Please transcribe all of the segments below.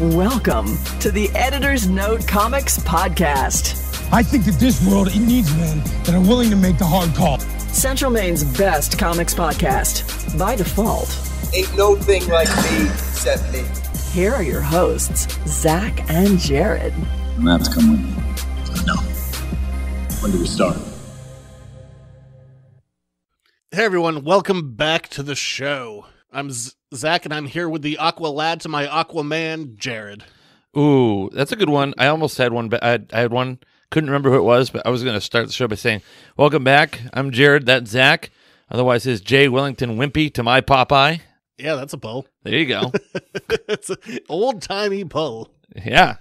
Welcome to the Editor's Note Comics Podcast. I think that this world, it needs men that are willing to make the hard call. Central Maine's best comics podcast, by default. Ain't no thing like me except me. Here are your hosts, Zach and Jared. I'm gonna have to come with me. No. When do we start? Hey everyone, welcome back to the show. I'm Zach, and I'm here with the Aqua Lad to my Aquaman, Jared. Ooh, that's a good one. I almost had one, but I had one. Couldn't remember who it was, but I was going to start the show by saying, welcome back. I'm Jared. That's Zach. Otherwise, is Jay Wellington Wimpy to my Popeye. Yeah, that's a pull. There you go. It's an old-timey pull. Yeah.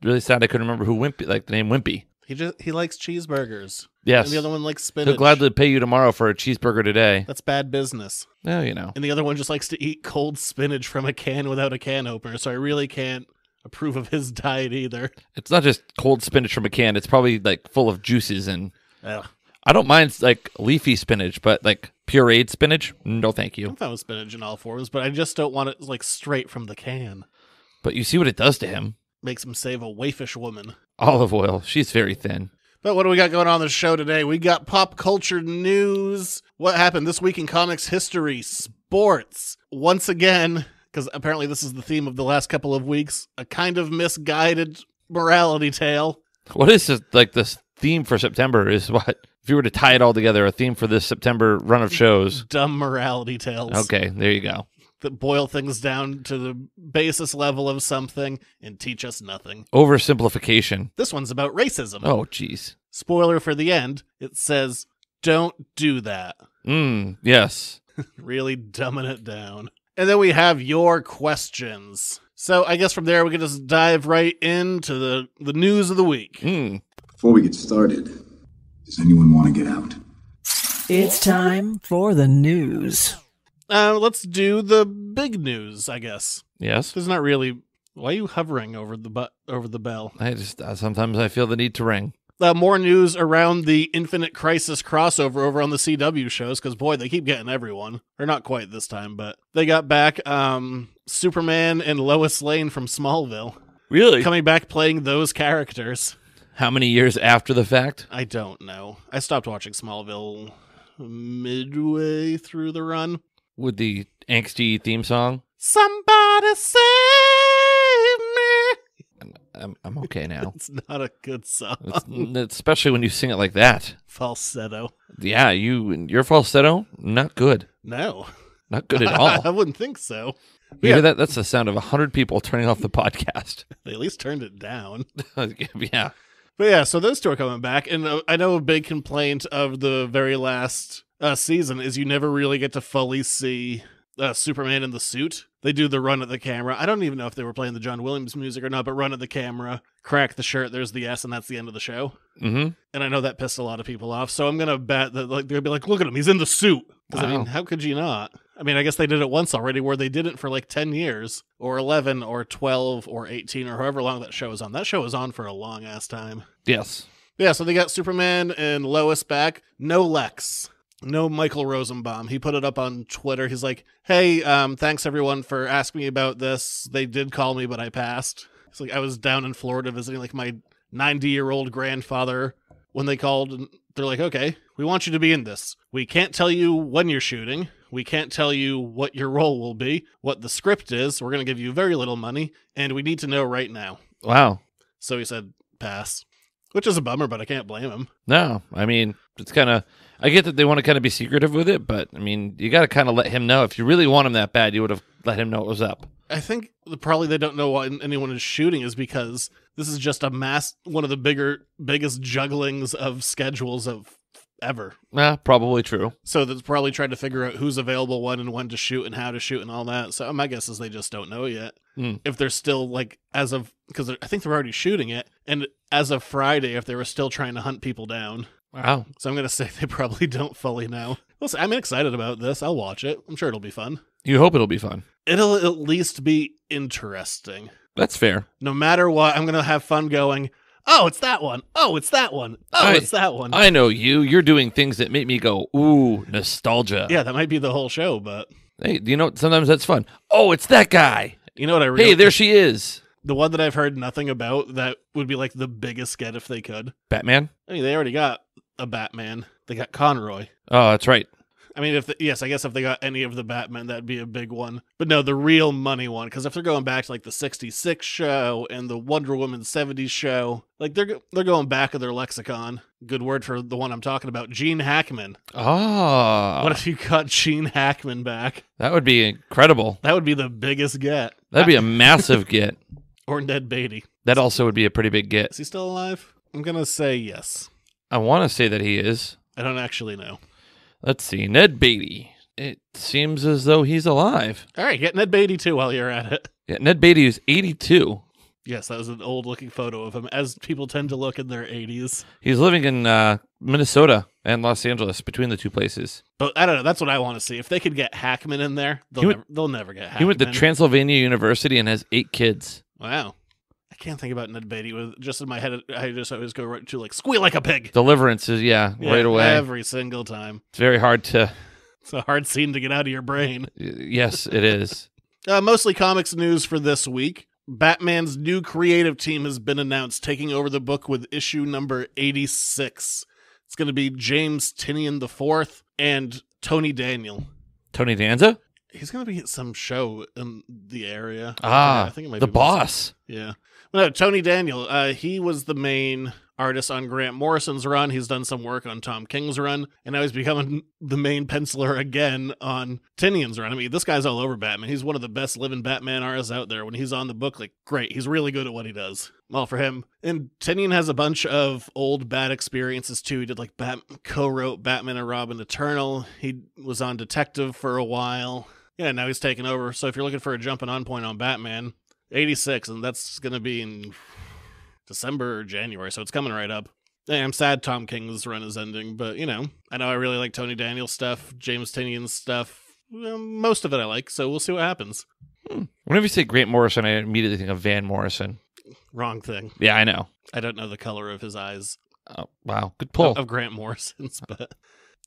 Really sad I couldn't remember who Wimpy, like the name Wimpy. He likes cheeseburgers. Yes. And the other one likes spinach. He'll gladly pay you tomorrow for a cheeseburger today. That's bad business. Oh, you know. And the other one just likes to eat cold spinach from a can without a can opener, so I really can't approve of his diet either. It's not just cold spinach from a can. It's probably like full of juices and... Ugh. I don't mind like leafy spinach, but like pureed spinach, no thank you. I'm fine with spinach in all forms, but I just don't want it like straight from the can. But you see what it does to him. Makes him save a waifish woman. Olive oil. She's very thin. But what do we got going on the show today? We got pop culture news. What happened this week in comics history? Sports. Once again, because apparently this is the theme of the last couple of weeks, a kind of misguided morality tale. What is this, like this theme for September is what? If you were to tie it all together, a theme for this September run of shows. Dumb morality tales. Okay, there you go. That boil things down to the basis level of something and teach us nothing. Oversimplification. This one's about racism. Oh, jeez. Spoiler for the end. It says, don't do that. Yes. Really dumbing it down. And then we have your questions. So I guess from there we can just dive right into the news of the week. Before we get started, does anyone want to get out? It's time for the news. Let's do the big news, I guess. Yes. There's not really... Why are you hovering over the bell? I just sometimes I feel the need to ring. More news around the Infinite Crisis crossover over on the CW shows, because boy, they keep getting everyone. Or not quite this time, but they got back Superman and Lois Lane from Smallville. Really? Coming back playing those characters. How many years after the fact? I don't know. I stopped watching Smallville midway through the run. With the angsty theme song? Somebody save me! I'm okay now. It's not a good song. Especially when you sing it like that. Falsetto. Yeah, your falsetto, not good. No. Not good at all. I wouldn't think so. You hear that? That's the sound of 100 people turning off the podcast. They at least turned it down. Yeah. But yeah, so those two are coming back. And I know a big complaint of the very last season is you never really get to fully see Superman in the suit. They do the run at the camera. I don't even know if they were playing the John Williams music or not, but run at the camera, crack the shirt, there's the S, and that's the end of the show. Mm-hmm. And I know that pissed a lot of people off, so I'm going to bet that they're going to be like, look at him, he's in the suit. Because, Wow. I mean, how could you not? I mean, I guess they did it once already where they did it for like 10 years, or 11, or 12, or 18, or however long that show was on. That show was on for a long-ass time. Yes. Yeah, so they got Superman and Lois back. No Lex. No Michael Rosenbaum. He put it up on Twitter. He's like, hey, thanks everyone for asking me about this. They did call me, but I passed. It's like I was down in Florida visiting like my 90-year-old grandfather when they called, and they're like, okay, we want you to be in this. We can't tell you when you're shooting. We can't tell you what your role will be, what the script is. We're going to give you very little money, and we need to know right now. Wow. So he said, pass. Which is a bummer, but I can't blame him. No, I mean, it's kind of... I get that they want to kind of be secretive with it, but, I mean, you got to kind of let him know. If you really want him that bad, you would have let him know it was up. I think probably they don't know why anyone is shooting is because this is just one of the biggest jugglings of schedules of ever. Probably true. So that's probably trying to figure out who's available when to shoot and how to shoot and all that. So my guess is they just don't know yet. If they're still like, because I think they're already shooting it, and as of Friday, if they were still trying to hunt people down. Wow. So I'm going to say they probably don't fully know. We'll see. I'm excited about this. I'll watch it. I'm sure it'll be fun. You hope it'll be fun. It'll at least be interesting. That's fair. No matter what, I'm going to have fun going, oh, it's that one. Oh, it's that one. Oh, it's that one. I know you. You're doing things that make me go, ooh, nostalgia. Yeah, that might be the whole show, but... Hey, you know, sometimes that's fun. Oh, it's that guy. You know what I really... Hey, there she is. The one that I've heard nothing about that would be like the biggest get if they could. Batman? I mean, they already got a Batman. They got Conroy. Oh, that's right. I mean, yes, I guess if they got any of the Batman, that'd be a big one. But no, the real money one, because if they're going back to like the 66 show and the Wonder Woman 70s show, like they're going back of their lexicon. Good word for the one I'm talking about, Gene Hackman. Oh. What if you got Gene Hackman back? That would be incredible. That would be the biggest get. That'd be a massive get. Or Ned Beatty. That also would be a pretty big get. Is he still alive? I'm going to say yes. I want to say that he is. I don't actually know. Let's see. Ned Beatty. It seems as though he's alive. All right, get Ned Beatty too while you're at it. Yeah, Ned Beatty is 82. Yes, that was an old-looking photo of him, as people tend to look in their 80s. He's living in Minnesota and Los Angeles, between the two places. But I don't know. That's what I want to see. If they could get Hackman in there, they'll never get Hackman. He went to Transylvania University and has 8 kids. Wow. I can't think about Ned Beatty. Just in my head, I just always go right to like, squeal like a pig. Deliverance is, right away. Every single time. It's very hard to... It's a hard scene to get out of your brain. Yes, it is. Mostly comics news for this week. Batman's new creative team has been announced, taking over the book with issue number 86. It's going to be James Tynion IV and Tony Daniel. Tony Danza? He's going to be at some show in the area. Ah, I think it might the be boss. Yeah. Well, no, Tony Daniel, he was the main artist on Grant Morrison's run. He's done some work on Tom King's run, and now he's becoming the main penciler again on Tynion's run. I mean, this guy's all over Batman. He's one of the best living Batman artists out there. When he's on the book, like, great. He's really good at what he does. Well, for him. And Tynion has a bunch of old Bat experiences, too. He did, like, co-wrote Batman and Robin Eternal. He was on Detective for a while. Yeah, now he's taking over. So if you're looking for a jumping on point on Batman, 86, and that's going to be in December or January, so it's coming right up. Hey, I'm sad Tom King's run is ending, but, I know I really like Tony Daniel's stuff, James Tynion's stuff. Most of it I like, so we'll see what happens. Whenever you say Grant Morrison, I immediately think of Van Morrison. Wrong thing. Yeah, I know. I don't know the color of his eyes. Oh, wow. Good pull. Of Grant Morrison's, but...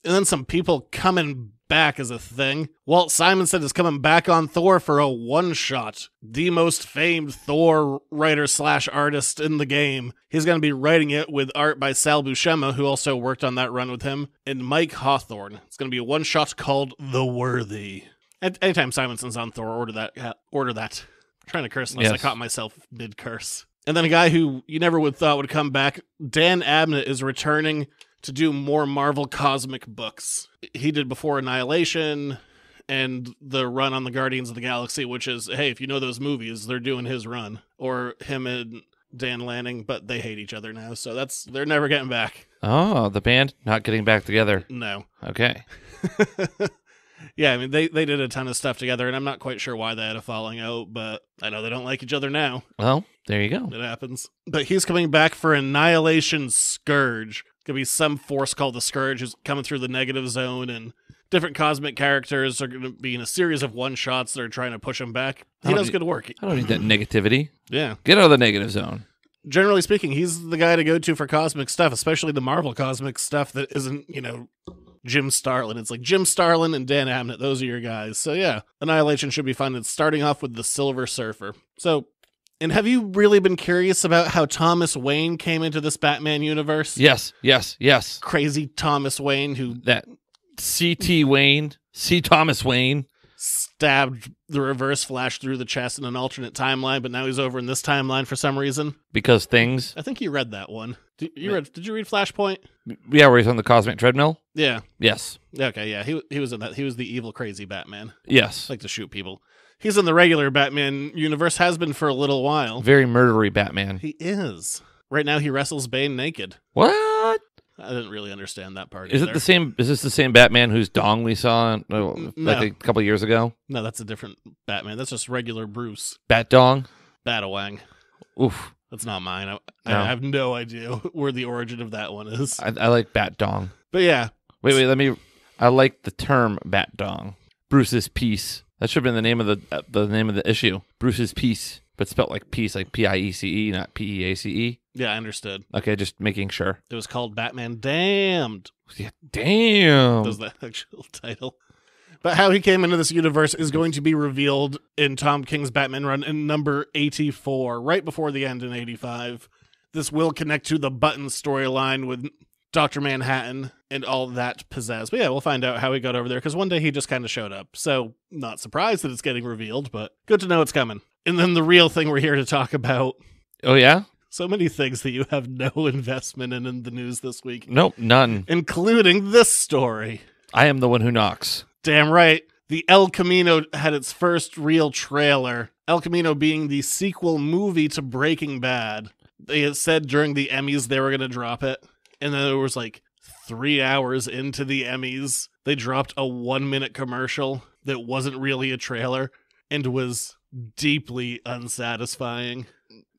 And then some people coming back as a thing. Walt Simonson is coming back on Thor for a one-shot. The most famed Thor writer/artist in the game. He's going to be writing it with art by Sal Buscema, who also worked on that run with him, and Mike Hawthorne. It's going to be a one-shot called The Worthy. Anytime Simonson's on Thor, order that. I'm trying to curse unless I caught myself mid-curse. And then a guy who you never would thought would come back, Dan Abnett, is returning to do more Marvel cosmic books. He did Before Annihilation and the run on the Guardians of the Galaxy, which is, hey, if you know those movies, they're doing his run. Or him and Dan Lanning, but they hate each other now, so they're never getting back. Oh, the band not getting back together. No. Okay. Yeah, I mean, they did a ton of stuff together, and I'm not quite sure why they had a falling out, but I know they don't like each other now. Well, there you go. It happens. But he's coming back for Annihilation Scourge. Could be some force called the Scourge who's coming through the negative zone, and different cosmic characters are going to be in a series of one-shots that are trying to push him back. He does good work. I don't need that negativity. Yeah. Get out of the negative zone. Generally speaking, he's the guy to go to for cosmic stuff, especially the Marvel cosmic stuff that isn't, Jim Starlin. It's like Jim Starlin and Dan Abnett. Those are your guys. So yeah, Annihilation should be fun. It's starting off with the Silver Surfer. So... And have you really been curious about how Thomas Wayne came into this Batman universe? Yes. Crazy Thomas Wayne who... That C.T. Wayne, C. Thomas Wayne. Stabbed the Reverse Flash through the chest in an alternate timeline, but now he's over in this timeline for some reason. Because things... I think you read that one. Did you read Flashpoint? Yeah, where he's on the cosmic treadmill? Yeah. Yes. Okay, yeah. He was in that. He was the evil, crazy Batman. Yes. Like to shoot people. He's in the regular Batman universe, has been for a little while. Very murdery Batman. He is. Right now he wrestles Bane naked. What? I didn't really understand that part Is either. it the same? Is this the same Batman whose dong we saw like a couple years ago? No, that's a different Batman. That's just regular Bruce. Bat dong? Batawang. Oof. That's not mine. I have no idea where the origin of that one is. I like Bat dong. But yeah. Wait. I like the term Bat dong. Bruce's Peace. That should have been the name of the name of the issue. Bruce's Peace, but spelt like peace, like P-I-E-C-E, not P-E-A-C-E. Yeah, I understood. Okay, just making sure. It was called Batman Damned. Yeah, damn. That was the actual title. But how he came into this universe is going to be revealed in Tom King's Batman run in number 84, right before the end in 85. This will connect to the Button storyline with Dr. Manhattan and all that pizzazz. But yeah, we'll find out how he got over there, because one day he just kind of showed up. So not surprised that it's getting revealed, but good to know it's coming. And then the real thing we're here to talk about. Oh, yeah? So many things that you have no investment in the news this week. Nope, none. Including this story. I am the one who knocks. Damn right. The El Camino had its first real trailer. El Camino being the sequel movie to Breaking Bad. They had said during the Emmys they were going to drop it. And then it was like 3 hours into the Emmys, they dropped a 1-minute commercial that wasn't really a trailer and was deeply unsatisfying.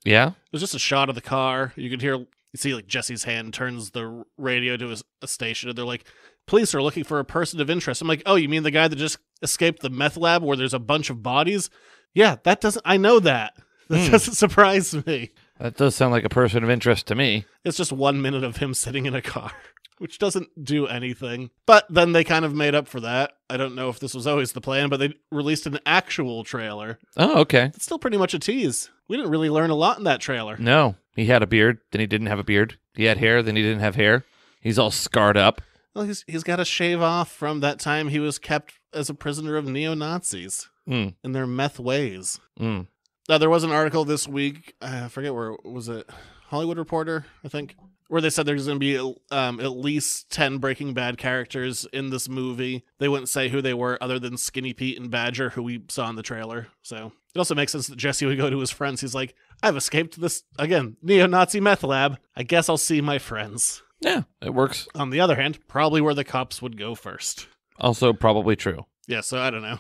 Yeah? It was just a shot of the car. You could see like Jesse's hand turns the radio to a station, and they're like, police are looking for a person of interest. I'm like, oh, you mean the guy that just escaped the meth lab where there's a bunch of bodies? Yeah, I know that. That doesn't surprise me. That does sound like a person of interest to me. It's just 1 minute of him sitting in a car, which doesn't do anything. But then they kind of made up for that. I don't know if this was always the plan, but they released an actual trailer. Oh, okay. It's still pretty much a tease. We didn't really learn a lot in that trailer. No. He had a beard, then he didn't have a beard. He had hair, then he didn't have hair. He's all scarred up. Well, he's got to shave off from that time he was kept as a prisoner of neo-Nazis in their meth ways. There was an article this week, I forget where, was it Hollywood Reporter, I think, where they said there's going to be at least 10 Breaking Bad characters in this movie. They wouldn't say who they were other than Skinny Pete and Badger, who we saw in the trailer. So it also makes sense that Jesse would go to his friends. He's like, I've escaped this, again, neo-Nazi meth lab. I guess I'll see my friends. Yeah, it works. On the other hand, probably where the cops would go first. Also probably true. Yeah, so I don't know.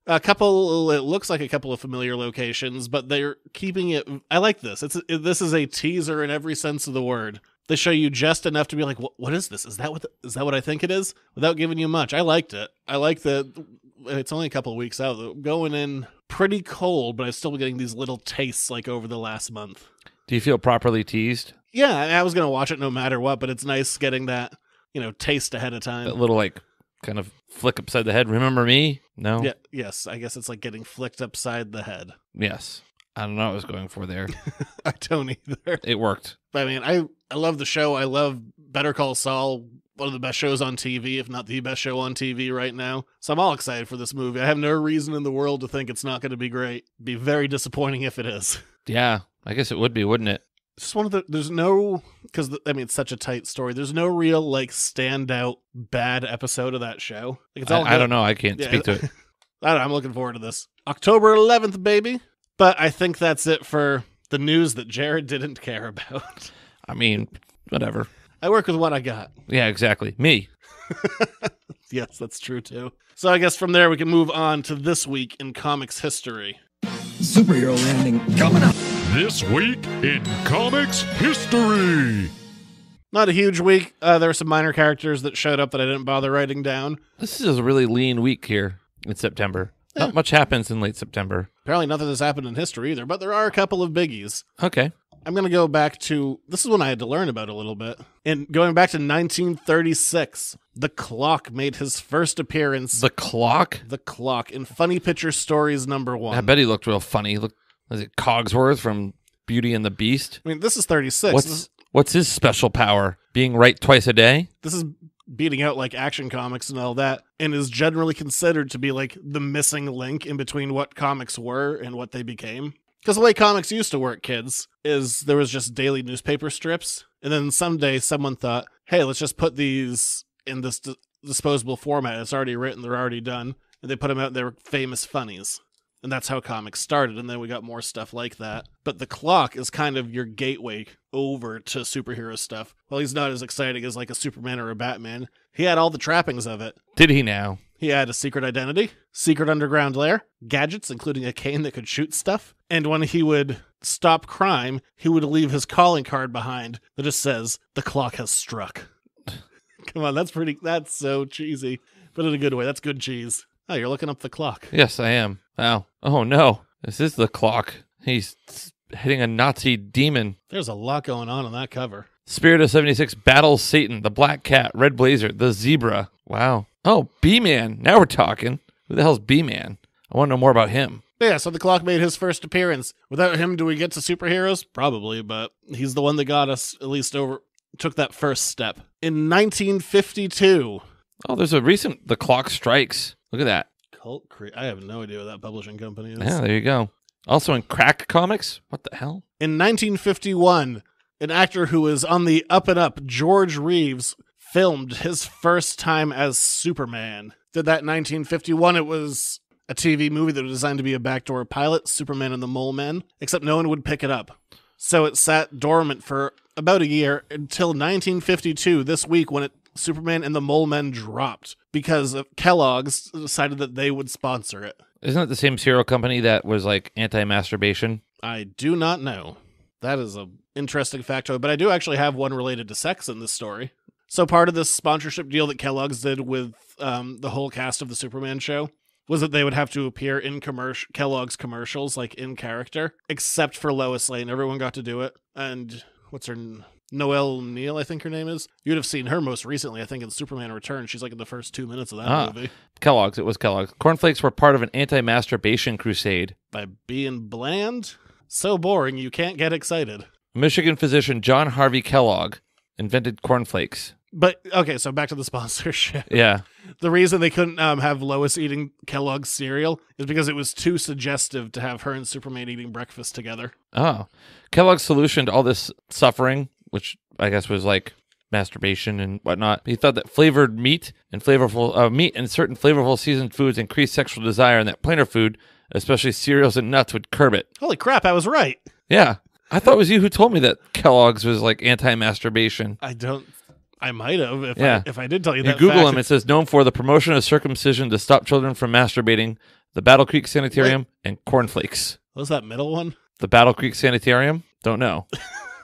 It looks like a couple of familiar locations, but they're keeping it. I like this. This is a teaser in every sense of the word. They show you just enough to be like, what is this? Is that what I think it is? Without giving you much. I liked it. I like that it's only a couple of weeks out. Going in pretty cold, but I'm still getting these little tastes like over the last month. Do you feel properly teased? Yeah, I was going to watch it no matter what, but it's nice getting that, taste ahead of time. That little, kind of flick upside the head. Remember me? No? Yeah, yes, I guess it's like getting flicked upside the head. Yes. I don't know what I was going for there. I don't either. It worked. I mean, I love the show. I love Better Call Saul, one of the best shows on TV, if not the best show on TV right now. So I'm all excited for this movie. I have no reason in the world to think it's not going to be great. It'd be very disappointing if it is. Yeah, I guess it would be, wouldn't it? Just there's no, because it's such a tight story. There's no real standout bad episode of that show. It's all I don't know. I can't speak to it. I don't know, I'm looking forward to this. October 11th, baby. But I think that's it for the news that Jared didn't care about. I mean, whatever. I work with what I got. Yeah, exactly. Me. Yes, that's true too. So I guess from there we can move on to this week in comics history. Superhero landing coming up. This week in comics history. Not a huge week. There were some minor characters that showed up that I didn't bother writing down. This is a really lean week here in September. Yeah. Not much happens in late September. Apparently nothing has happened in history either, but there are a couple of biggies. Okay. I'm going to go back to, this is one I had to learn about a little bit. And going back to 1936, The Clock made his first appearance. The Clock? The Clock in Funny Picture Stories #1. I bet he looked real funny. Was it Cogsworth from Beauty and the Beast? I mean, this is 36. What's his special power? Being right twice a day? This is beating out Action Comics and all that, and is generally considered to be the missing link in between what comics were and what they became. Because the way comics used to work, kids, is there was just daily newspaper strips, and then someday someone thought, hey, let's just put these in this disposable format. It's already written, they're already done, and they put them out in their famous funnies. And that's how comics started, and then we got more stuff like that. But The Clock is kind of your gateway over to superhero stuff. While he's not as exciting as a Superman or a Batman, he had all the trappings of it. Did he now? He had a secret identity, secret underground lair, gadgets, including a cane that could shoot stuff, and when he would stop crime, he would leave his calling card behind that just says, "The clock has struck." Come on, that's so cheesy, but in a good way. That's good cheese. Oh, you're looking up The Clock. Yes, I am. Wow. Oh, no. This is The Clock. He's hitting a Nazi demon. There's a lot going on that cover. Spirit of 76 battles Satan, the Black Cat, Red Blazer, the Zebra. Wow. Oh, B-Man. Now we're talking. Who the hell's B-Man? I want to know more about him. Yeah, so the Clock made his first appearance. Without him, do we get to superheroes? Probably, but he's the one that got us at least took that first step. In 1952. Oh, there's a recent The Clock Strikes. Look at that. I have no idea what that publishing company is. Yeah, there you go. Also in Crack Comics. What the hell? In 1951, an actor who was on the up and up, George Reeves, filmed his first time as Superman. Did that in 1951. It was a TV movie that was designed to be a backdoor pilot, Superman and the Mole Men, except no one would pick it up. So it sat dormant for about a year until 1952, this week, when Superman and the Mole Men dropped because Kellogg's decided that they would sponsor it. Isn't it the same cereal company that was like anti-masturbation? I do not know. That is an interesting factoid, but I do actually have one related to sex in this story. So part of this sponsorship deal that Kellogg's did with the whole cast of the Superman show was that they would have to appear in Kellogg's commercials, like in character, except for Lois Lane. Everyone got to do it. And what's her name? Noelle Neal, I think her name is. You'd have seen her most recently, I think, in Superman Returns. She's like in the first 2 minutes of that movie. Kellogg's. It was Kellogg's. Cornflakes were part of an anti-masturbation crusade. By being bland? So boring, you can't get excited. Michigan physician John Harvey Kellogg invented cornflakes. But, okay, so back to the sponsorship. Yeah. The reason they couldn't have Lois eating Kellogg's cereal is because it was too suggestive to have her and Superman eating breakfast together. Oh. Kellogg's solution to all this suffering, which I guess was like masturbation and whatnot. He thought that flavored meat and certain flavorful seasoned foods increased sexual desire, and that plainer food, especially cereals and nuts, would curb it. Holy crap, I was right. Yeah. I thought it was you who told me that Kellogg's was like anti-masturbation. I might have if I did tell you You that. Google fact. him, it says known for the promotion of circumcision to stop children from masturbating, the Battle Creek Sanitarium, and cornflakes. What was that middle one? The Battle Creek Sanitarium? Don't know.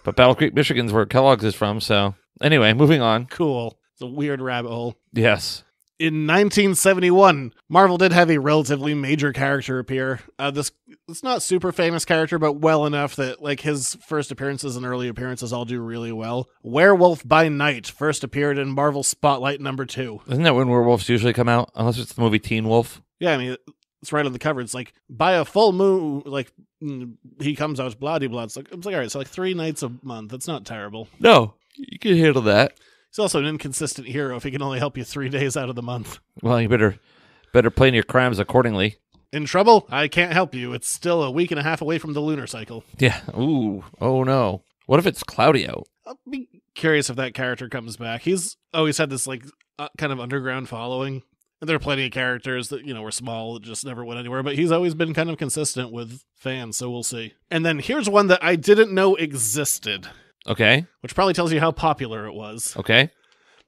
But Battle Creek, Michigan's where Kellogg's is from, so... Anyway, moving on. Cool. It's a weird rabbit hole. Yes. In 1971, Marvel did have a relatively major character appear. It's not super famous character, but well enough that like his first appearances and early appearances all do really well. Werewolf by Night first appeared in Marvel Spotlight #2. Isn't that when werewolves usually come out? Unless it's the movie Teen Wolf. Yeah, I mean, it's right on the cover. It's like, by a full moon, like, he comes out blah-de-blah. It's like, all right, so like 3 nights a month. That's not terrible. No, you can handle that. He's also an inconsistent hero if he can only help you 3 days out of the month. Well, you better plan your crimes accordingly. In trouble? I can't help you. It's still a week and a half away from the lunar cycle. Yeah. Ooh. Oh, no. What if it's cloudy out? I'll be curious if that character comes back. He's always had this like kind of underground following. And there are plenty of characters that, were small, that just never went anywhere. But he's always been kind of consistent with fans, so we'll see. And then here's one that I didn't know existed. Okay. Which probably tells you how popular it was. Okay.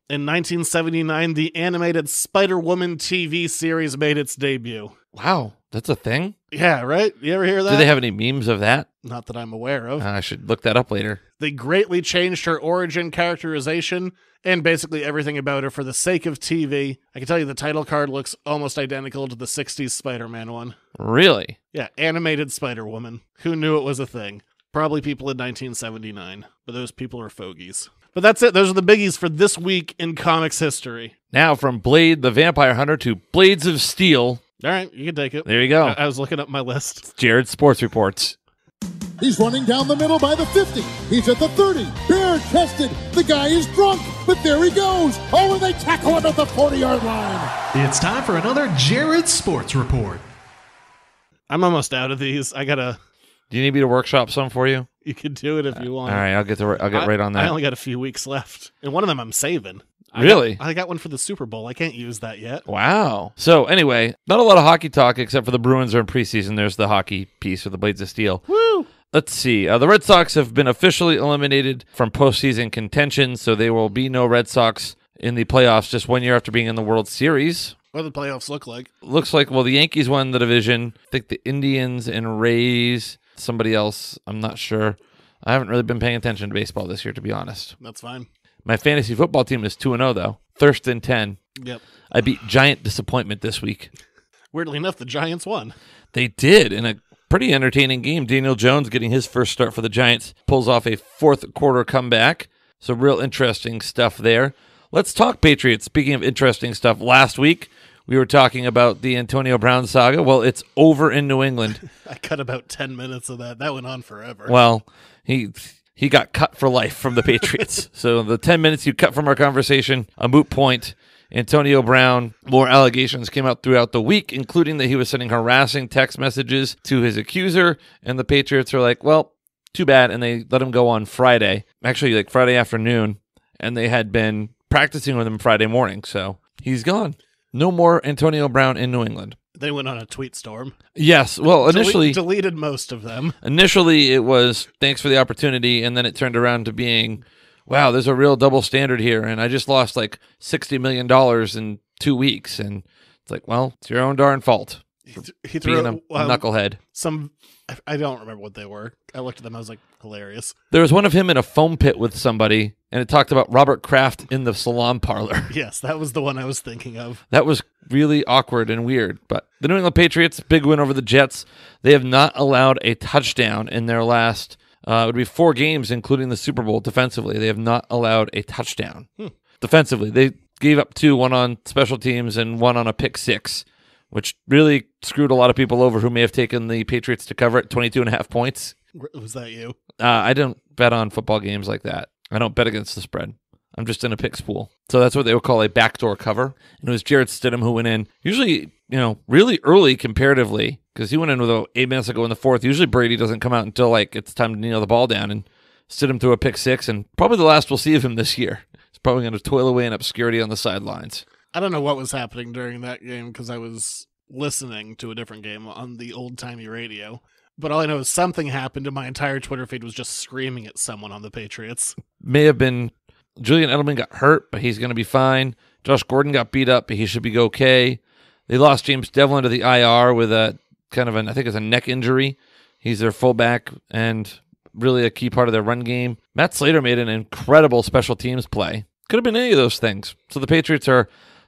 In 1979, the animated Spider-Woman TV series made its debut. Wow. That's a thing? Yeah, right? You ever hear that? Do they have any memes of that? Not that I'm aware of. I should look that up later. They greatly changed her origin, characterization, and basically everything about her for the sake of TV. I can tell you the title card looks almost identical to the 60s Spider-Man one. Really? Yeah, animated Spider-Woman. Who knew it was a thing? Probably people in 1979, but those people are fogies. But that's it. Those are the biggies for this week in comics history. Now from Blade the Vampire Hunter to Blades of Steel. All right, you can take it. There you go. I was looking up my list. Jared Sports Reports. He's running down the middle by the 50. He's at the 30. Bare-chested. The guy is drunk, but there he goes. Oh, and they tackle him at the 40-yard line. It's time for another Jared Sports Report. I'm almost out of these. Do you need me to workshop some for you? You can do it if you want. All right, I'll get right on that. I only got a few weeks left, and one of them I'm saving. Really? I got one for the Super Bowl. I can't use that yet. Wow. So anyway, not a lot of hockey talk except for the Bruins are in preseason. There's the hockey piece for the Blades of Steel. Woo! Let's see. The Red Sox have been officially eliminated from postseason contention, so there will be no Red Sox in the playoffs just 1 year after being in the World Series. What do the playoffs look like? Looks like, well, the Yankees won the division. I think the Indians and Rays, somebody else, I'm not sure. I haven't really been paying attention to baseball this year, to be honest. That's fine. My fantasy football team is 2-0, though. Thurston 10. Yep. I beat Giant Disappointment this week. Weirdly enough, the Giants won. They did, in a pretty entertaining game. Daniel Jones getting his first start for the Giants. Pulls off a fourth quarter comeback. So real interesting stuff there. Let's talk Patriots. Speaking of interesting stuff, last week we were talking about the Antonio Brown saga. Well, it's over in New England. I cut about 10 minutes of that. That went on forever. Well, he got cut for life from the Patriots. So the 10 minutes you cut from our conversation, a moot point. Antonio Brown, more allegations came out throughout the week, including that he was sending harassing text messages to his accuser, and the Patriots are like, well, too bad, and they let him go on Friday, actually like Friday afternoon, and they had been practicing with him Friday morning, so he's gone. No more Antonio Brown in New England. They went on a tweet storm. Yes, well, initially... Deleted most of them. Initially, it was, thanks for the opportunity, and then it turned around to being... wow, there's a real double standard here, and I just lost like $60 million in 2 weeks. And it's like, well, it's your own darn fault. He threw being a knucklehead. I don't remember what they were. I looked at them, I was like, hilarious. There was one of him in a foam pit with somebody, and it talked about Robert Kraft in the salon parlor. Yes, that was the one I was thinking of. That was really awkward and weird. But the New England Patriots, big win over the Jets. They have not allowed a touchdown in their last... it would be 4 games, including the Super Bowl, defensively. They have not allowed a touchdown. Defensively, they gave up 2, one on special teams and one on a pick 6, which really screwed a lot of people over who may have taken the Patriots to cover at 22.5 points. Was that you? I don't bet on football games like that. I don't bet against the spread. I'm just in a picks pool. So that's what they would call a backdoor cover. And it was Jarrett Stidham who went in, usually, really early comparatively, because he went in with 8 minutes ago in the 4th. Usually Brady doesn't come out until it's time to kneel the ball down, and Stidham threw a pick 6, and probably the last we'll see of him this year. He's probably going to toil away in obscurity on the sidelines. I don't know what was happening during that game because I was listening to a different game on the old-timey radio. But all I know is something happened, and my entire Twitter feed was just screaming at someone on the Patriots. May have been Julian Edelman got hurt, but he's going to be fine. Josh Gordon got beat up, but he should be okay. They lost James Devlin to the IR with a kind of I think it's a neck injury. He's their fullback and really a key part of their run game. Matt Slater made an incredible special teams play. Could have been any of those things. So the Patriots are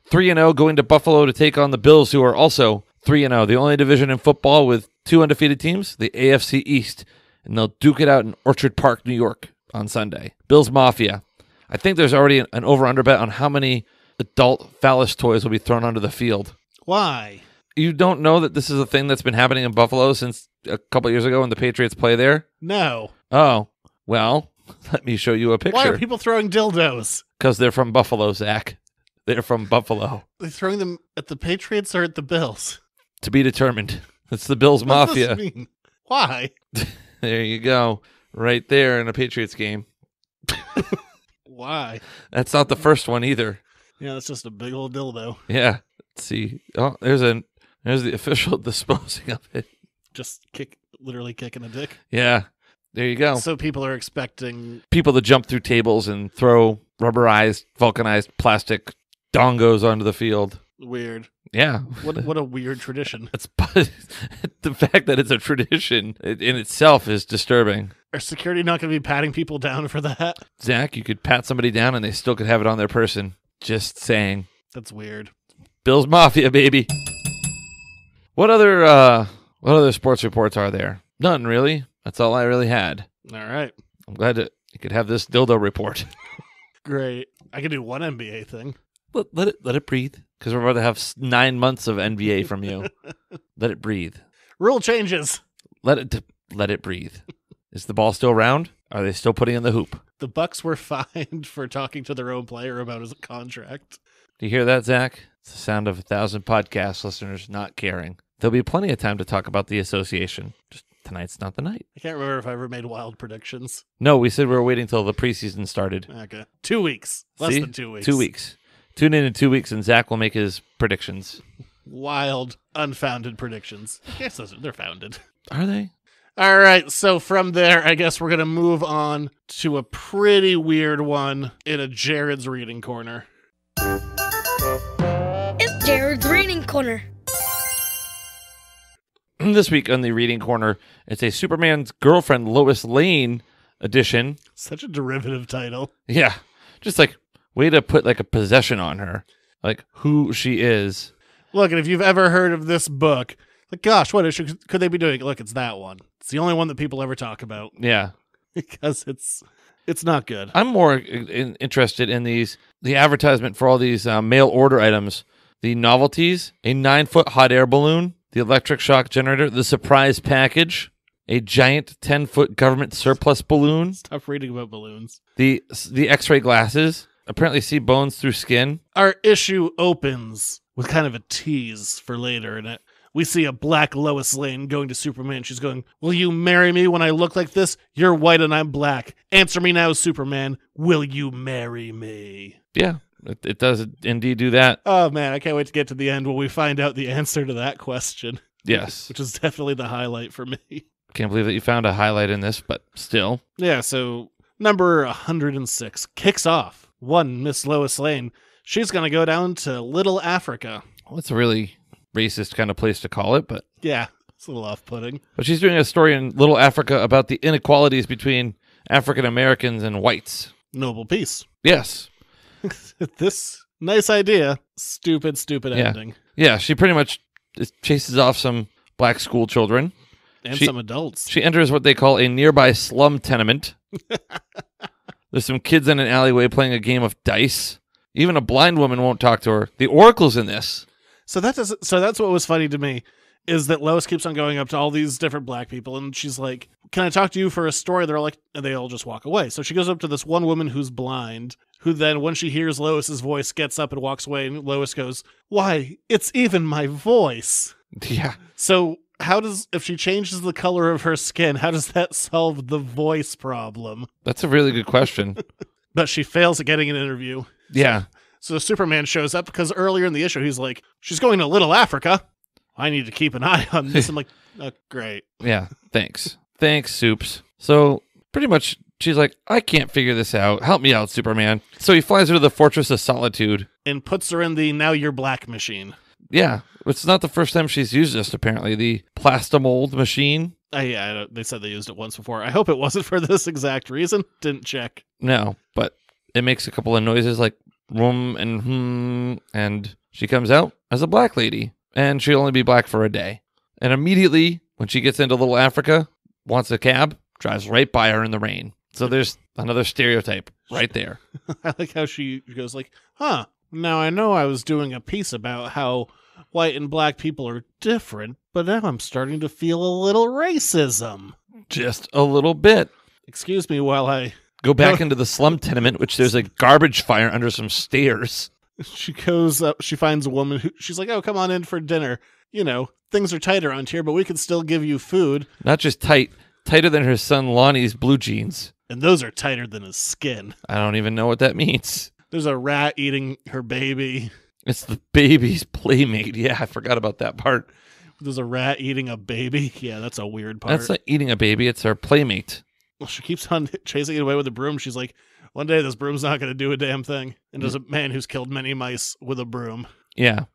3-0 going to Buffalo to take on the Bills, who are also 3-0. The only division in football with 2 undefeated teams, the AFC East. And they'll duke it out in Orchard Park, New York on Sunday. Bills Mafia. I think there's already an over-under bet on how many adult phallus toys will be thrown onto the field. Why? You don't know that this is a thing that's been happening in Buffalo since a couple years ago when the Patriots play there? No. Oh, well, let me show you a picture. Why are people throwing dildos? Because they're from Buffalo, Zach. They're from Buffalo. Are they throwing them at the Patriots or at the Bills? To be determined. It's the Bills Mafia. What does this mean? Why? There you go. Right there in a Patriots game. Why? That's not the first one either. Yeah, that's just a big old dildo. Yeah. Let's see. Oh, there's the official disposing of it. Just literally kicking a dick. Yeah. There you go. So people are expecting people to jump through tables and throw rubberized, vulcanized plastic dongos onto the field. Weird. Yeah. What a weird tradition. It's the fact that it's a tradition in itself is disturbing. Are security not going to be patting people down for that? Zach, you could pat somebody down and they still could have it on their person. Just saying. That's weird. Bills Mafia, baby. What other sports reports are there? None, really. That's all I really had. All right. I'm glad that you could have this dildo report. Great. I could do one NBA thing. Let it breathe, because we're about to have 9 months of NBA from you. Let it breathe. Rule changes. Let it breathe. Is the ball still round? Are they still putting in the hoop? The Bucks were fined for talking to their own player about his contract. Do you hear that, Zach? It's the sound of 1,000 podcast listeners not caring. There'll be plenty of time to talk about the association. Just tonight's not the night. I can't remember if I ever made wild predictions. No, we said we were waiting until the preseason started. Okay. 2 weeks. Less than 2 weeks. 2 weeks. Tune in 2 weeks and Zach will make his predictions. Wild, unfounded predictions. Yes, they're founded. Are they? All right, so from there, I guess we're going to move on to a pretty weird one in a Jared's Reading Corner. It's Jared's Reading Corner. This week on the Reading Corner, it's a Superman's Girlfriend Lois Lane edition. Such a derivative title. Yeah, just like way to put like a possession on her, like who she is. Look, and if you've ever heard of this book, like, gosh, what could they be doing? Look, it's that one. It's the only one that people ever talk about. Yeah. Because it's not good. I'm more interested in the advertisement for all these mail order items the novelties, a 9-foot hot air balloon, the electric shock generator, the surprise package, a giant 10-foot government surplus balloon. Stop reading about balloons. The X-ray glasses, apparently see bones through skin. Our issue opens with kind of a tease for later in it. We see a black Lois Lane going to Superman. She's going, "Will you marry me when I look like this? You're white and I'm black. Answer me now, Superman. Will you marry me?" Yeah, it does indeed do that. Oh, man, I can't wait to get to the end when we find out the answer to that question. Yes. Which is definitely the highlight for me. Can't believe that you found a highlight in this, but still. Yeah, so number 106 kicks off. One, Miss Lois Lane. She's going to go down to Little Africa. Well, it's a really racist kind of place to call it, but... Yeah, it's a little off-putting. But she's doing a story in Little Africa about the inequalities between African Americans and whites. Noble piece. Yes. This nice idea. Stupid ending. Yeah, she pretty much chases off some black school children. And some adults. She enters what they call a nearby slum tenement. There's some kids in an alleyway playing a game of dice. Even a blind woman won't talk to her. The Oracle's in this. So that's what was funny to me, is that Lois keeps on going up to all these different black people, and she's like, "Can I talk to you for a story?" They're like, and they all just walk away. So she goes up to this one woman who's blind, who then, when she hears Lois's voice, gets up and walks away, and Lois goes, "Why, it's even my voice." Yeah. So if she changes the color of her skin, how does that solve the voice problem? That's a really good question. But she fails at getting an interview. Yeah. So Superman shows up because earlier in the issue, he's like, "She's going to Little Africa. I need to keep an eye on this." I'm like, "Oh, great." Yeah, thanks. Thanks, Soups. So pretty much she's like, "I can't figure this out. Help me out, Superman." So he flies her to the Fortress of Solitude. And puts her in the "Now You're Black" machine. Yeah, it's not the first time she's used this, apparently. The Plastomold machine. Yeah, they said they used it once before. I hope it wasn't for this exact reason. Didn't check. No, but it makes a couple of noises like and and she comes out as a black lady. And she'll only be black for a day. And immediately, when she gets into Little Africa, wants a cab, drives right by her in the rain. So there's another stereotype right there. I like how she goes like, now I know I was doing a piece about how white and black people are different, but now I'm starting to feel a little racism. Just a little bit. Excuse me while I... Go back into the slum tenement, which there's a garbage fire under some stairs. She goes up, she finds a woman who, she's like, "Oh, come on in for dinner. You know, things are tight around here, but we can still give you food." Not just tight, tighter than her son Lonnie's blue jeans. And those are tighter than his skin. I don't even know what that means. There's a rat eating her baby. It's the baby's playmate. Yeah, I forgot about that part. There's a rat eating a baby. Yeah, that's a weird part. That's not eating a baby, it's her playmate. Well, she keeps on chasing it away with a broom. She's like, "One day this broom's not going to do a damn thing." And there's a man who's killed many mice with a broom. Yeah.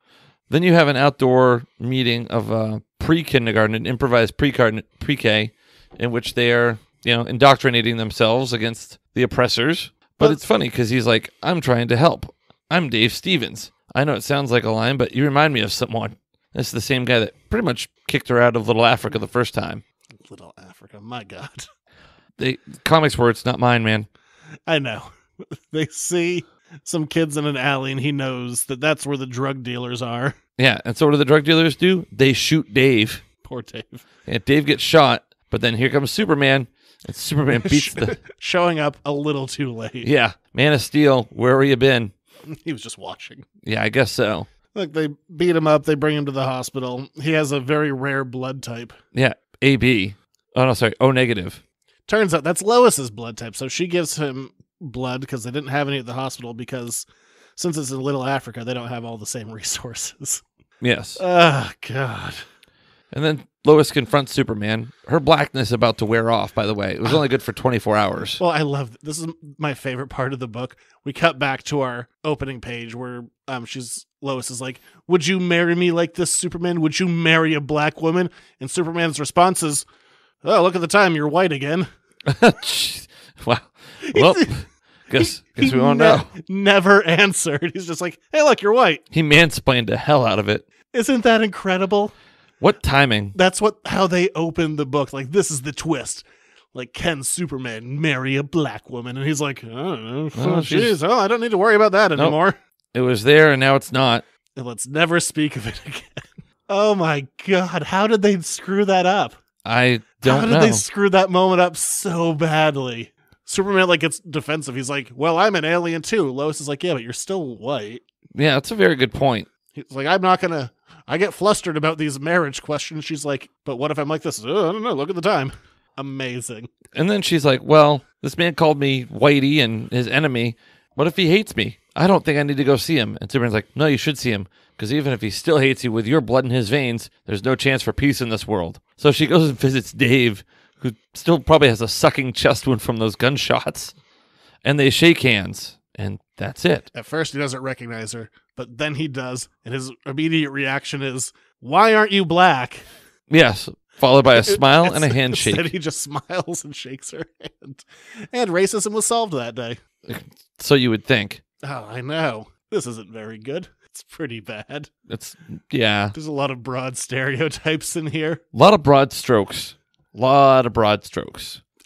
Then you have an outdoor meeting of pre-kindergarten, an improvised pre-K, in which they are, indoctrinating themselves against the oppressors. But it's funny because he's like, "I'm trying to help. I'm Dave Stevens. I know it sounds like a line, but you remind me of someone." This is the same guy that pretty much kicked her out of Little Africa the first time. Little Africa, my God. Comics words, not mine, man. I know. They see some kids in an alley, and he knows that that's where the drug dealers are. Yeah, and so what do the drug dealers do? They shoot Dave. Poor Dave. And Dave gets shot, but then here comes Superman, and Superman beats showing up a little too late. Yeah, Man of Steel, where have you been? He was just watching. Yeah, I guess so. Look, they beat him up, they bring him to the hospital. He has a very rare blood type. Yeah, AB. Oh, no, sorry, O negative. Turns out that's Lois's blood type, so she gives him blood because they didn't have any at the hospital because since it's in Little Africa, they don't have all the same resources. Yes. Oh, God. And then Lois confronts Superman. Her blackness about to wear off, by the way. It was only good for 24 hours. Well, I love this. Is my favorite part of the book. We cut back to our opening page where Lois is like, "Would you marry me like this, Superman? Would you marry a black woman?" And Superman's response is, "Oh, look at the time. You're white again." Wow. Well, guess we won't know. Never answered. He's just like, "Hey, look, you're white." He mansplained the hell out of it. Isn't that incredible? What timing? That's how they open the book. Like, this is the twist. Like, can Superman marry a black woman? And he's like, "I don't know. I don't need to worry about that anymore." It was there, and now it's not. and let's never speak of it again. Oh my God. How did they screw that up? I don't know. How did they screw that moment up so badly? Superman like gets defensive. He's like, well, I'm an alien too. Lois is like, yeah, but you're still white. Yeah, that's a very good point. He's like, I get flustered about these marriage questions. She's like, but what if I'm like this? Oh, I don't know. Look at the time. Amazing. And then she's like, well, this man called me Whitey and his enemy. What if he hates me? I don't think I need to go see him. And Superman's like, no, you should see him. Because even if he still hates you with your blood in his veins, there's no chance for peace in this world. So she goes and visits Dave, who still probably has a sucking chest wound from those gunshots. And they shake hands. And that's it. At first, he doesn't recognize her, but then he does. And his immediate reaction is, why aren't you black? Yes. Followed by a smile and a handshake. Instead, he just smiles and shakes her hand. And racism was solved that day. So you would think. Oh, I know. This isn't very good. It's pretty bad. Yeah. There's a lot of broad stereotypes in here. A lot of broad strokes.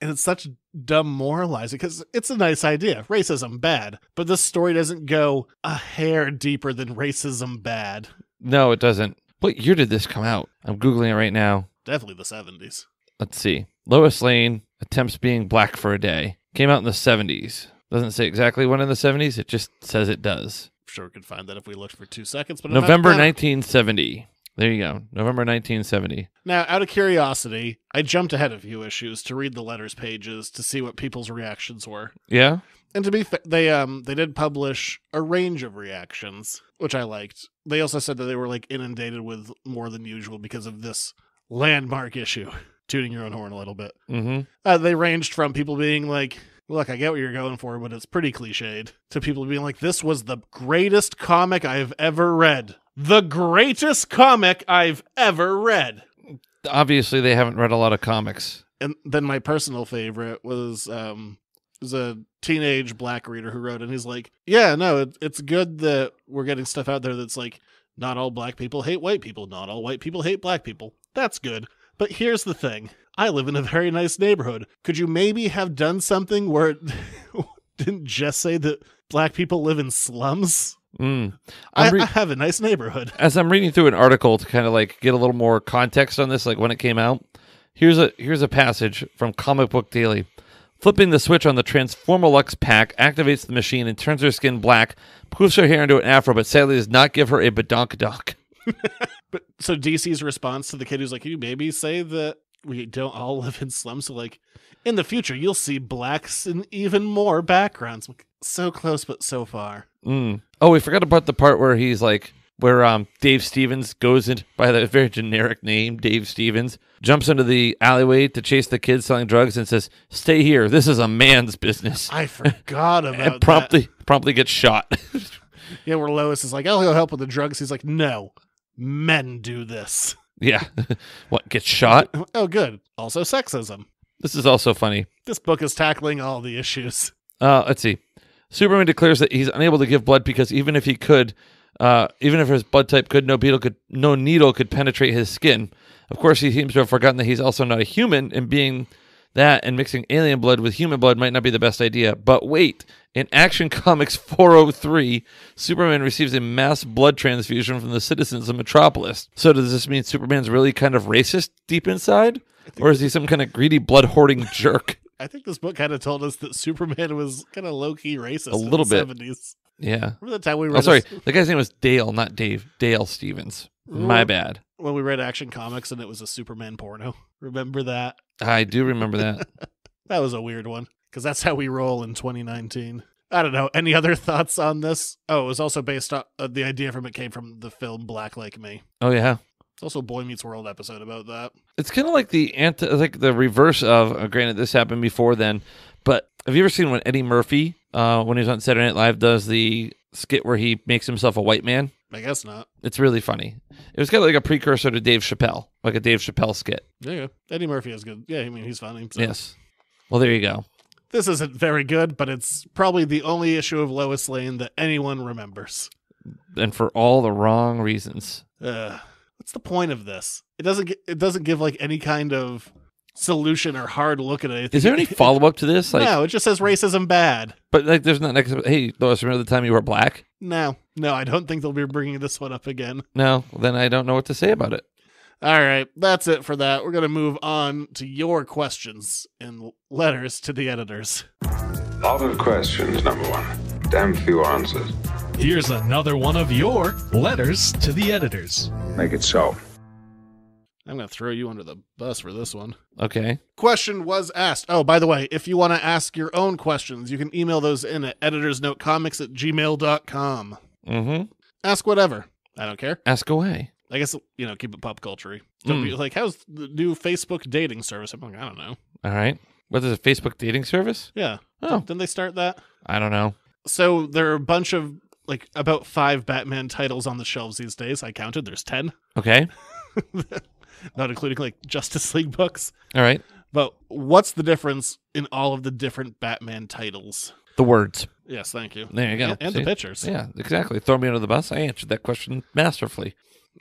And it's such dumb moralizing because it's a nice idea. Racism, bad. But this story doesn't go a hair deeper than racism, bad. No, it doesn't. What year did this come out? I'm Googling it right now. Definitely the 70s. Let's see. Lois Lane attempts being black for a day. Came out in the 70s. Doesn't say exactly when in the 70s. It just says it does. I'm sure we could find that if we looked for 2 seconds. But November 1970. There you go. November 1970. Now, out of curiosity, I jumped ahead a few issues to read the letters pages to see what people's reactions were. Yeah? And to be fair, they did publish a range of reactions, which I liked. They also said that they were like inundated with more than usual because of this landmark issue. Tooting your own horn a little bit. Mm-hmm. They ranged from people being like, look, I get what you're going for, but it's pretty cliched, to people being like, this was the greatest comic I've ever read. The greatest comic I've ever read. Obviously, they haven't read a lot of comics. And then my personal favorite was a teenage black reader who wrote, and he's like, yeah, no, it's good that we're getting stuff out there that's like, not all black people hate white people. Not all white people hate black people. That's good. But here's the thing. I live in a very nice neighborhood. Could you maybe have done something where it didn't just say that black people live in slums? I have a nice neighborhood. As I'm reading through an article to kind of like get a little more context on this, like when it came out, here's a passage from Comic Book Daily. Flipping the switch on the Transformalux pack activates the machine and turns her skin black, poofs her hair into an afro, but sadly does not give her a badonkadonk. But so DC's response to the kid who's like, can you maybe say that we don't all live in slums? So like, in the future, you'll see blacks in even more backgrounds. Like, so close, but so far. Oh, we forgot about the part where he's like, where Dave Stevens goes in by the very generic name, Dave Stevens, jumps into the alleyway to chase the kids selling drugs and says, stay here. This is a man's business. I forgot about and that. Promptly gets shot. Yeah, where Lois is like, I'll go help with the drugs. He's like, no, men do this. Yeah. What, gets shot? Oh, good. Also sexism. This is also funny. This book is tackling all the issues. Let's see. Superman declares that he's unable to give blood because even if he could, even if his blood type could, no needle could penetrate his skin. Of course, he seems to have forgotten that he's also not a human, and being that and mixing alien blood with human blood might not be the best idea. But wait, in Action Comics 403, Superman receives a mass blood transfusion from the citizens of Metropolis. So does this mean Superman's really kind of racist deep inside? Or is he some kind of greedy blood-hoarding jerk? I think this book kind of told us that Superman was kind of low-key racist a little bit. 70s. Yeah. Remember the time we read... Oh, sorry. The guy's name was Dale, not Dave. Dale Stevens. My bad. When we read Action Comics and it was a Superman porno. Remember that? I do remember that. That was a weird one, because that's how we roll in 2019. I don't know. Any other thoughts on this? Oh, it was also based on... the idea from it came from the film Black Like Me. Oh, yeah. It's also a Boy Meets World episode about that. It's kind of like the reverse of, granted this happened before then, but have you ever seen when Eddie Murphy, when he was on Saturday Night Live, does the skit where he makes himself a white man? I guess not. It's really funny. It was kind of like a precursor to Dave Chappelle, like a Dave Chappelle skit. Yeah, Eddie Murphy is good. Yeah, I mean, he's funny. So. Yes. Well, there you go. This isn't very good, but it's probably the only issue of Lois Lane that anyone remembers. And for all the wrong reasons. What's the point of this? It doesn't give like any kind of solution or hard look at it. Is there any follow-up to this? No, it just says racism bad. But like, there's not next. Hey, Lois, remember the time you were black? No. No, I don't think they'll be bringing this one up again. No, then I don't know what to say about it. All right, that's it for that. We're going to move on to your questions and letters to the editors. Lot of questions, number one. Damn few answers. Here's another one of your letters to the editors. Make it so. I'm going to throw you under the bus for this one. Okay. Question was asked. Oh, by the way, if you want to ask your own questions, you can email those in at editorsnotecomics@gmail.com. Mm-hmm. Ask whatever. I don't care. Ask away. I guess, keep it pop culture-y. Don't be like, how's the new Facebook dating service? I'm like, I don't know. All right. What is a Facebook dating service? Yeah. Oh. Didn't they start that? I don't know. So there are a bunch of, about 5 Batman titles on the shelves these days. I counted. There's 10. Okay. Not including, Justice League books. All right. But what's the difference in all of the different Batman titles? The words. Yes, thank you. There you go. And the pictures. Yeah, exactly. Throw me under the bus. I answered that question masterfully.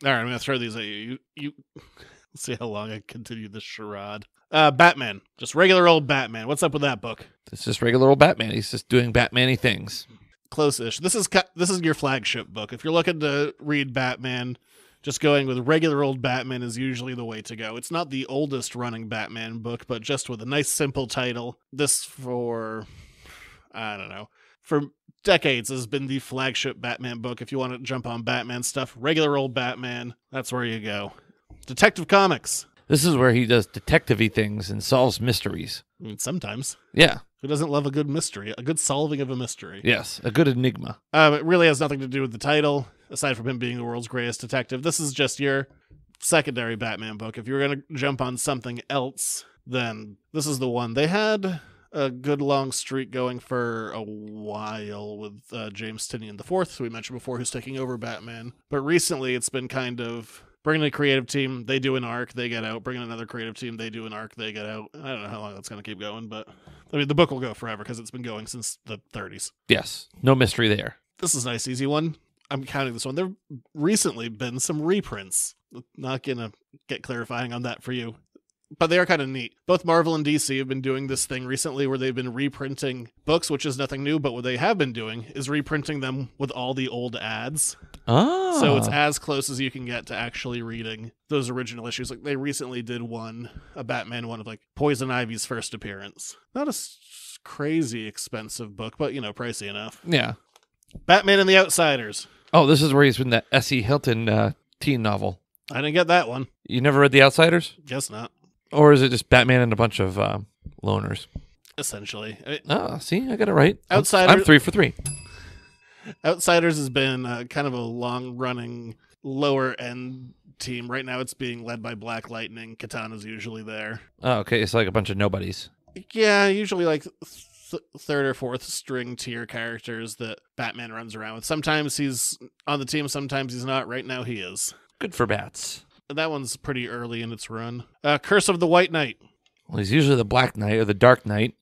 All right, I'm going to throw these at you. You see how long I continue this charade. Batman. Just regular old Batman. What's up with that book? It's just regular old Batman. He's just doing Batman-y things. Close-ish. This is your flagship book. If you're looking to read Batman, just going with regular old Batman is usually the way to go. It's not the oldest running Batman book, but just with a nice simple title. This for decades has been the flagship Batman book. If you want to jump on Batman stuff, regular old Batman, that's where you go. Detective Comics. This is where he does detective-y things and solves mysteries. I mean, sometimes. Yeah. Who doesn't love a good mystery? A good solving of a mystery. Yes, a good enigma. It really has nothing to do with the title, aside from him being the world's greatest detective. This is just your secondary Batman book. If you were going to jump on something else, then this is the one. They had a good long streak going for a while with James Tynion IV, who we mentioned before, who's taking over Batman. But recently it's been kind of bringing a creative team, they do an arc, they get out. Bringing another creative team, they do an arc, they get out. I don't know how long that's going to keep going, but I mean, the book will go forever because it's been going since the 30s. Yes, no mystery there. This is a nice, easy one. I'm counting this one. There have recently been some reprints. Not going to get clarifying on that for you. But they are kind of neat. Both Marvel and DC have been doing this thing recently where they've been reprinting books, which is nothing new, but what they have been doing is reprinting them with all the old ads. Oh. So it's as close as you can get to actually reading those original issues. They recently did a Batman one of Poison Ivy's first appearance. Not a crazy expensive book, but pricey enough. Yeah. Batman and the Outsiders. Oh, this is where he's in that S.E. Hilton teen novel. I didn't get that one. You never read The Outsiders? Guess not. Or is it just Batman and a bunch of loners? Essentially. See, I got it right. Outsiders. I'm 3 for 3. Outsiders has been kind of a long-running, lower-end team. Right now it's being led by Black Lightning. Katana's usually there. Oh, okay. It's like a bunch of nobodies. Yeah, usually third or fourth string tier characters that Batman runs around with. Sometimes he's on the team, sometimes he's not. Right now he is. Good for bats. That one's pretty early in its run. Curse of the White Knight. Well, he's usually the Black Knight or the Dark Knight.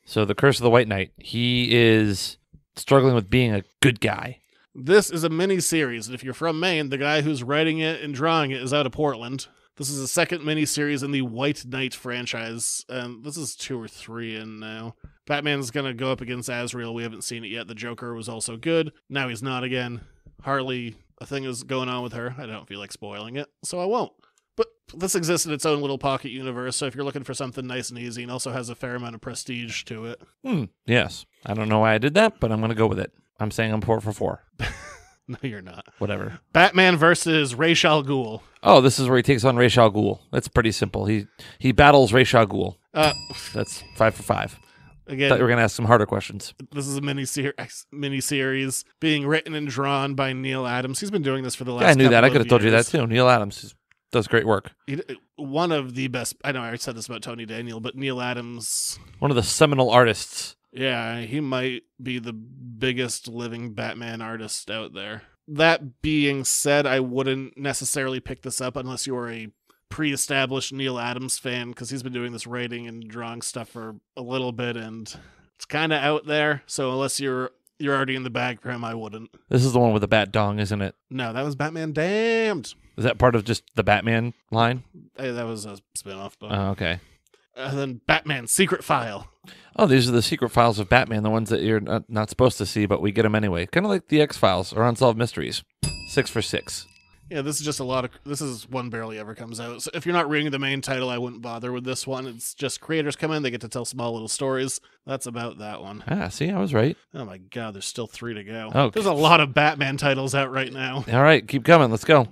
So the Curse of the White Knight. He is struggling with being a good guy. This is a mini-series, and if you're from Maine, the guy who's writing it and drawing it is out of Portland. This is the second mini-series in the White Knight franchise, and this is 2 or 3 in now. Batman's going to go up against Azrael. We haven't seen it yet. The Joker was also good. Now he's not again. Harley, a thing is going on with her. I don't feel like spoiling it, so I won't. But this exists in its own little pocket universe, so if you're looking for something nice and easy, and also has a fair amount of prestige to it. Yes. I don't know why I did that, but I'm going to go with it. I'm saying I'm 4 for 4. No, you're not. Whatever. Batman versus Ra's al Ghul. Oh, this is where he takes on Ra's al Ghul. That's pretty simple. He battles Ra's al Ghul. That's 5 for 5. Again, Thought you were going to ask some harder questions. This is a mini-series being written and drawn by Neil Adams. He's been doing this for the last I knew that. I couple could of have told you that years. too. Neil Adams does great work. One of the best. I know I said this about Tony Daniel, but Neil Adams. One of the seminal artists. Yeah, he might be the biggest living Batman artist out there. That being said, I wouldn't necessarily pick this up unless you were a pre-established Neil Adams fan, because he's been doing this writing and drawing stuff for a little bit, and it's kind of out there. So unless you're already in the bag for him, I wouldn't. This is the one with the bat dong, isn't it? No, that was Batman Damned. Is that part of just the Batman line? Hey, that was a spinoff book. Oh, okay. And then Batman Secret File. Oh, these are the secret files of Batman, the ones that you're not supposed to see, but we get them anyway. Kind of like the X-Files or Unsolved Mysteries. 6 for 6. Yeah, this is just this is one barely ever comes out. So if you're not reading the main title, I wouldn't bother with this one. It's just creators come in, they get to tell small little stories. That's about that one. See, I was right. Oh my God, there's still 3 to go. Oh, there's a lot of Batman titles out right now. All right, keep coming. Let's go.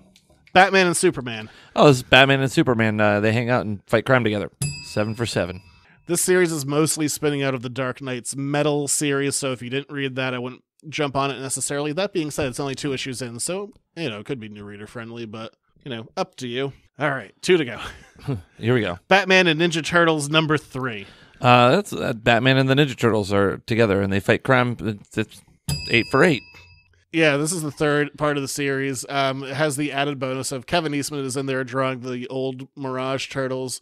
Batman and Superman. Oh, this is Batman and Superman. They hang out and fight crime together. 7 for 7. This series is mostly spinning out of the Dark Knight's Metal series, so if you didn't read that, I wouldn't jump on it necessarily. That being said, it's only 2 issues in, so, it could be new reader friendly, but, up to you. All right, 2 to go. Here we go. Batman and Ninja Turtles number 3. That's Batman and the Ninja Turtles are together, and they fight crime. It's 8 for 8. Yeah, this is the 3rd part of the series. It has the added bonus of Kevin Eastman is in there drawing the old Mirage Turtles.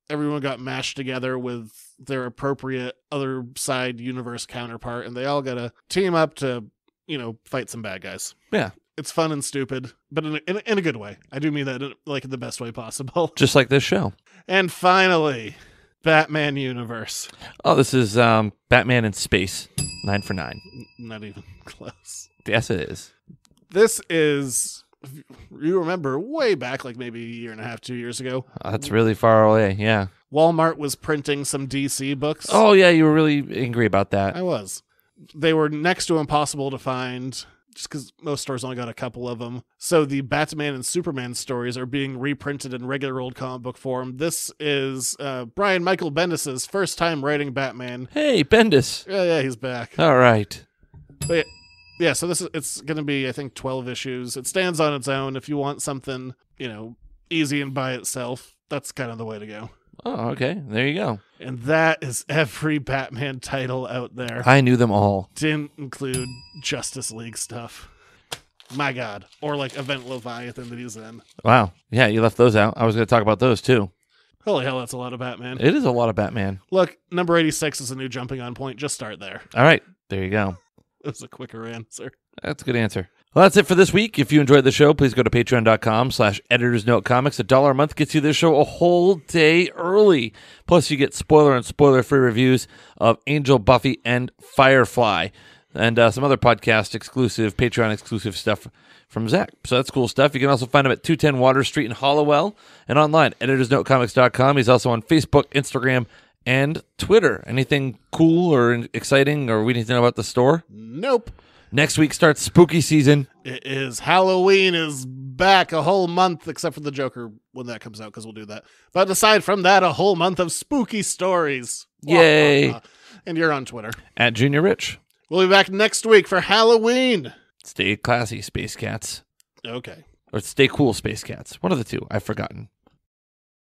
Everyone got mashed together with their appropriate other side universe counterpart, and they all got to team up to, fight some bad guys. Yeah. It's fun and stupid, but in a good way. I do mean that in the best way possible. Just like this show. And finally, Batman Universe. Oh, this is Batman in Space. 9 for 9. Not even close. Yes, it is. This is, you remember, way back, like maybe a year and a half, 2 years ago. That's really far away, yeah. Walmart was printing some DC books. Oh, yeah, you were really angry about that. I was. They were next to impossible to find, just because most stores only got a couple of them. So the Batman and Superman stories are being reprinted in regular old comic book form. This is Brian Michael Bendis' first time writing Batman. Hey, Bendis. Yeah, he's back. All right. But yeah, so it's going to be, I think, 12 issues. It stands on its own. If you want something, easy and by itself, that's kind of the way to go. Oh, okay. There you go. And that is every Batman title out there. I knew them all. Didn't include Justice League stuff. My God. Or like Event Leviathan that he's in. Wow. Yeah, you left those out. I was going to talk about those too. Holy hell, that's a lot of Batman. It is a lot of Batman. Look, number 86 is a new jumping on point. Just start there. All right. There you go. That's a quicker answer. That's a good answer. Well, that's it for this week. If you enjoyed the show, please go to patreon.com/editorsnotecomics. $1 a month gets you this show a whole day early. Plus, you get spoiler and spoiler-free reviews of Angel, Buffy, and Firefly. And some other podcast-exclusive, Patreon-exclusive stuff from Zach. So that's cool stuff. You can also find him at 210 Water Street in Hollowell and online, editorsnotecomics.com. He's also on Facebook, Instagram, and Twitter. Anything cool or exciting or we need to know about the store? Nope. Next week starts spooky season. It is. Halloween is back a whole month, except for the Joker when that comes out, because we'll do that. But aside from that, a whole month of spooky stories. Yay. And you're on Twitter. At Junior Rich. We'll be back next week for Halloween. Stay classy, Space Cats. Okay. Or stay cool, Space Cats. One of the two. I've forgotten.